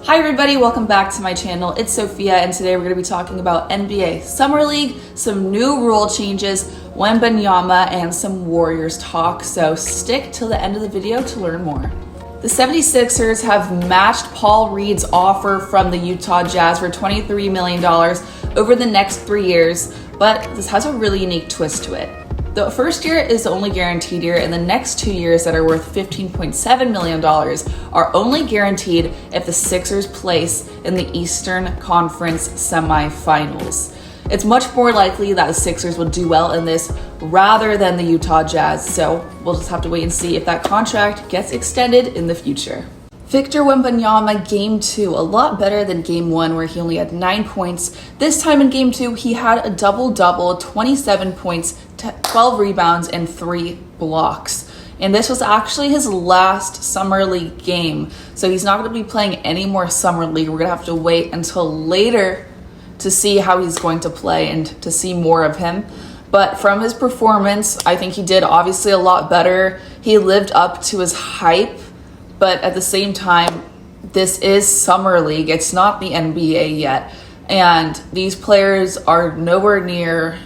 Hi everybody, welcome back to my channel. It's Sophia and today we're going to be talking about NBA Summer League, some new rule changes, Wembanyama, and some Warriors talk, so stick till the end of the video to learn more. The 76ers have matched Paul Reed's offer from the Utah Jazz for $23 million over the next 3 years, but this has a really unique twist to it. The first year is the only guaranteed year, and the next 2 years that are worth $15.7 million are only guaranteed if the Sixers place in the Eastern Conference semifinals. It's much more likely that the Sixers will do well in this rather than the Utah Jazz, so we'll just have to wait and see if that contract gets extended in the future. Victor Wembanyama, Game 2, a lot better than Game 1 where he only had 9 points. This time in Game 2, he had a double-double, 27 points, 12 rebounds, and 3 blocks. And this was actually his last Summer League game, so he's not going to be playing any more Summer League. We're going to have to wait until later to see how he's going to play and to see more of him. But from his performance, I think he did obviously a lot better. He lived up to his hype. But at the same time, this is Summer League. It's not the NBA yet. And these players are nowhere near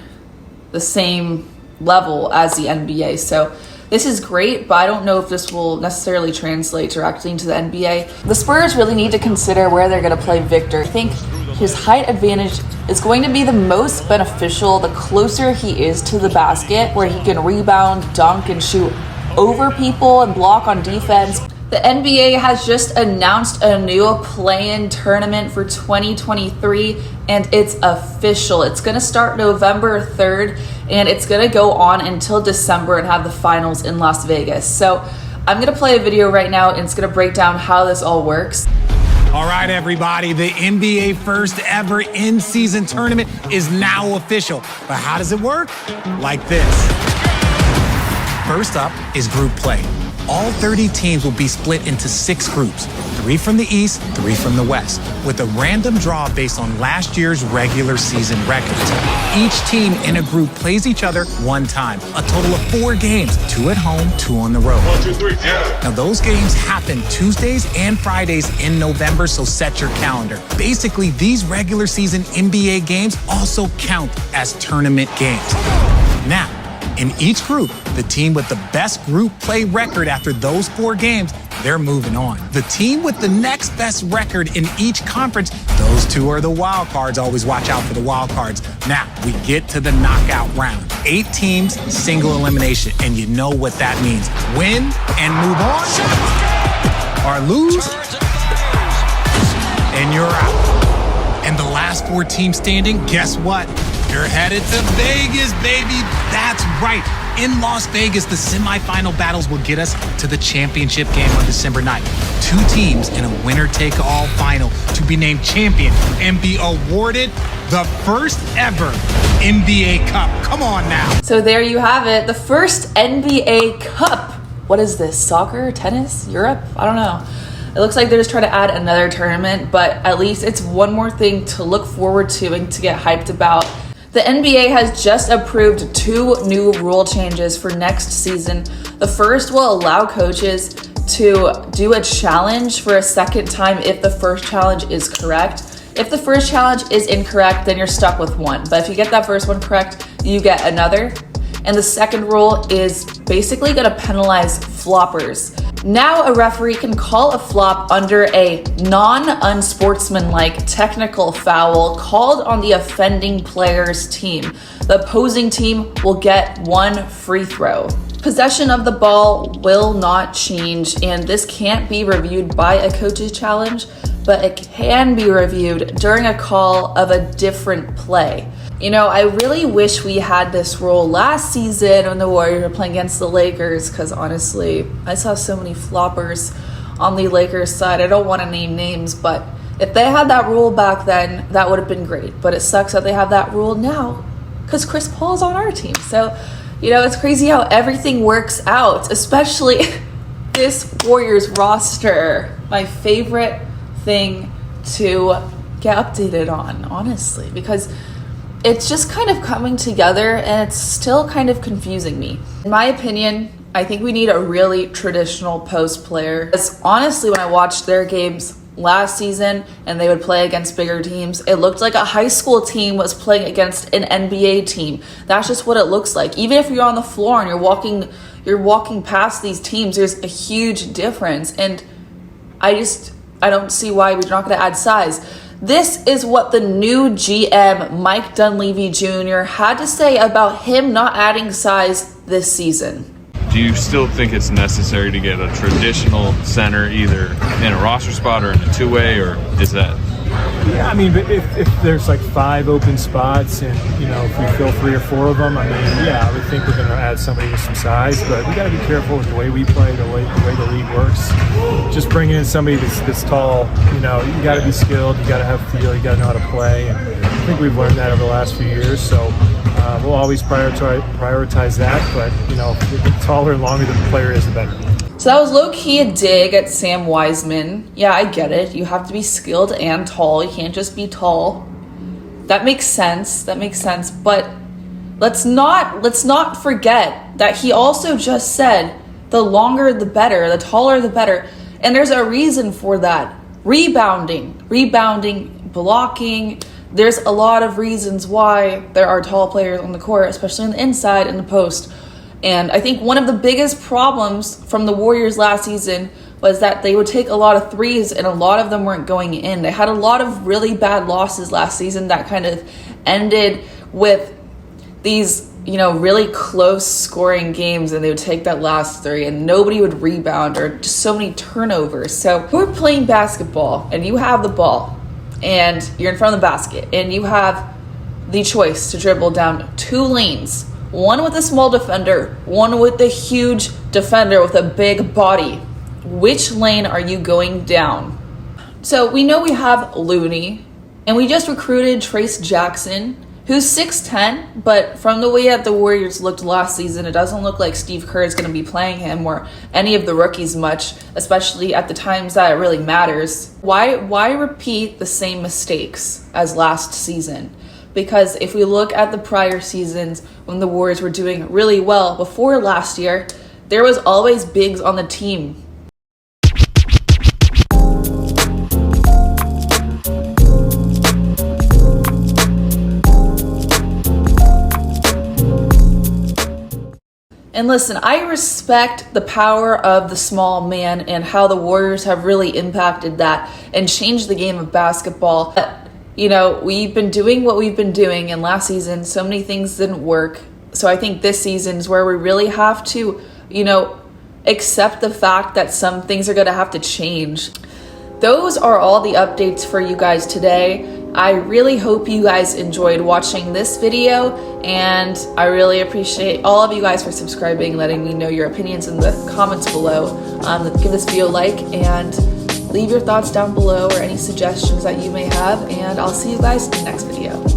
the same level as the NBA. So this is great, but I don't know if this will necessarily translate directly into the NBA. The Spurs really need to consider where they're going to play Victor. I think his height advantage is going to be the most beneficial the closer he is to the basket, where he can rebound, dunk, and shoot over people and block on defense. The NBA has just announced a new play-in tournament for 2023, and it's official. It's going to start November 3rd, and it's going to go on until December and have the finals in Las Vegas. So I'm going to play a video right now, and it's going to break down how this all works. All right, everybody, the NBA first ever in-season tournament is now official. But how does it work? Like this. First up is group play. All 30 teams will be split into 6 groups, 3 from the East, 3 from the West, with a random draw based on last year's regular season records. Each team in a group plays each other 1 time, a total of 4 games, 2 at home, 2 on the road. 1, 2, 3, yeah. Now, those games happen Tuesdays and Fridays in November, so set your calendar. Basically, these regular season NBA games also count as tournament games. Now, in each group, the team with the best group play record after those 4 games, they're moving on. The team with the next best record in each conference, those 2 are the wild cards. Always watch out for the wild cards. Now, we get to the knockout round. 8 teams, single elimination, and you know what that means. Win and move on, or lose, and you're out. And the last 4 teams standing, guess what? You're headed to Vegas, baby. That's right. In Las Vegas, the semifinal battles will get us to the championship game on December 9th. 2 teams in a winner-take-all final to be named champion and be awarded the first ever NBA Cup. Come on now. So there you have it, the first NBA Cup. What is this, soccer, tennis, Europe? I don't know. It looks like they're just trying to add another tournament, but at least it's one more thing to look forward to and to get hyped about. The NBA has just approved 2 new rule changes for next season. The first will allow coaches to do a challenge for a second time if the first challenge is correct. If the first challenge is incorrect, then you're stuck with 1. But if you get that first one correct, you get another. And the second rule is basically going to penalize floppers. Now a referee can call a flop under a non-unsportsmanlike technical foul called on the offending player's team. The opposing team will get 1 free throw. Possession of the ball will not change, and this can't be reviewed by a coach's challenge, but it can be reviewed during a call of a different play. You know, I really wish we had this rule last season when the Warriors were playing against the Lakers, because honestly, I saw so many floppers on the Lakers side. I don't want to name names, but if they had that rule back then, that would have been great. But it sucks that they have that rule now because Chris Paul's on our team. So, you know, it's crazy how everything works out, especially this Warriors roster. My favorite thing to get updated on, honestly, because it's just kind of coming together and it's still kind of confusing me. In my opinion, I think we need a really traditional post player. Because honestly, when I watch their games, last season and they would play against bigger teams, it looked like a high school team was playing against an NBA team. That's just what it looks like. Even if you're on the floor and you're walking past these teams, there's a huge difference. And I don't see why we're not going to add size. This is what the new GM, Mike Dunleavy Jr., had to say about him not adding size this season. Do you still think it's necessary to get a traditional center either in a roster spot or in a two-way, or is that? Yeah, I mean, if there's like 5 open spots and, if we fill 3 or 4 of them, I mean, yeah, I would think we're going to add somebody with some size, but we got to be careful with the way we play, the way the league works. Just bringing in somebody that's tall, you got to be skilled, you got to have feel, you got to know how to play, and I think we've learned that over the last few years, so we'll always prioritize that, but, the taller and longer the player is, the better. So that was low-key a dig at Sam Wiseman. Yeah, I get it. You have to be skilled and tall. You can't just be tall. That makes sense. But let's not forget that he also just said the longer the better, the taller the better. And there's a reason for that. Rebounding, blocking. There's a lot of reasons why there are tall players on the court, especially on the inside and the post. And I think one of the biggest problems from the Warriors last season was that they would take a lot of threes and a lot of them weren't going in. They had a lot of really bad losses last season that kind of ended with these, really close scoring games, and they would take that last 3 and nobody would rebound, or just so many turnovers. So we're playing basketball and you have the ball and you're in front of the basket and you have the choice to dribble down 2 lanes. One with a small defender, one with a huge defender with a big body. Which lane are you going down? So we know we have Looney, and we just recruited Trace Jackson, who's 6'10", but from the way that the Warriors looked last season, it doesn't look like Steve Kerr is going to be playing him or any of the rookies much, especially at the times that it really matters. Why repeat the same mistakes as last season? Because if we look at the prior seasons when the Warriors were doing really well before last year, there was always bigs on the team. And listen, I respect the power of the small man and how the Warriors have really impacted that and changed the game of basketball. But we've been doing what we've been doing, and last season, so many things didn't work. So I think this season is where we really have to, accept the fact that some things are going to have to change. Those are all the updates for you guys today. I really hope you guys enjoyed watching this video, and I really appreciate all of you guys for subscribing, letting me know your opinions in the comments below. Give this video a like and leave your thoughts down below or any suggestions that you may have, and I'll see you guys in the next video.